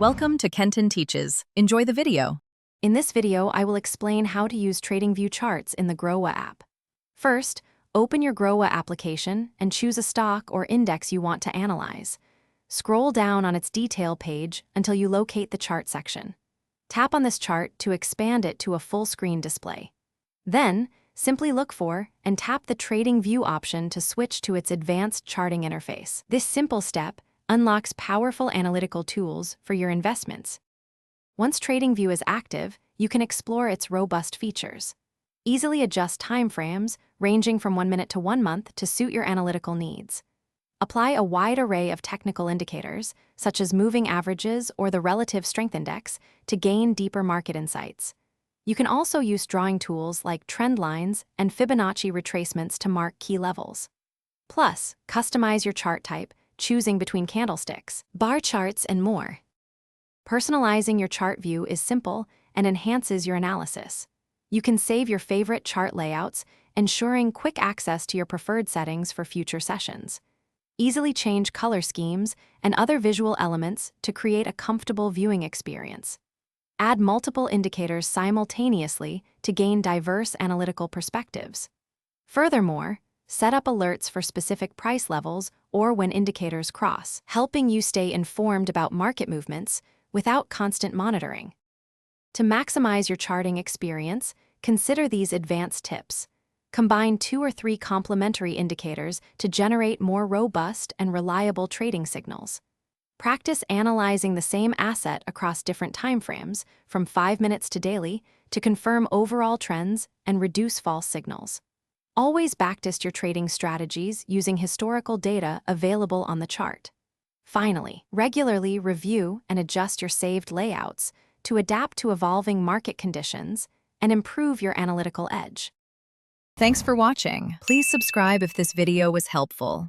Welcome to Kenton Teaches. Enjoy the video. In this video, I will explain how to use TradingView charts in the Groww app. First, open your Groww application and choose a stock or index you want to analyze. Scroll down on its detail page until you locate the chart section. Tap on this chart to expand it to a full-screen display. Then, simply look for and tap the TradingView option to switch to its advanced charting interface. This simple step unlocks powerful analytical tools for your investments. Once TradingView is active, you can explore its robust features. Easily adjust timeframes, ranging from 1 minute to 1 month, to suit your analytical needs. Apply a wide array of technical indicators, such as moving averages or the relative strength index, to gain deeper market insights. You can also use drawing tools like trend lines and Fibonacci retracements to mark key levels. Plus, customize your chart type, choosing between candlesticks, bar charts, and more. Personalizing your chart view is simple and enhances your analysis. You can save your favorite chart layouts, ensuring quick access to your preferred settings for future sessions. Easily change color schemes and other visual elements to create a comfortable viewing experience. Add multiple indicators simultaneously to gain diverse analytical perspectives. Furthermore, set up alerts for specific price levels or when indicators cross, helping you stay informed about market movements without constant monitoring. To maximize your charting experience, consider these advanced tips. Combine 2 or 3 complementary indicators to generate more robust and reliable trading signals. Practice analyzing the same asset across different timeframes, from 5 minutes to daily, to confirm overall trends and reduce false signals. Always backtest your trading strategies using historical data available on the chart. Finally, regularly review and adjust your saved layouts to adapt to evolving market conditions and improve your analytical edge. Thanks for watching. Please subscribe if this video was helpful.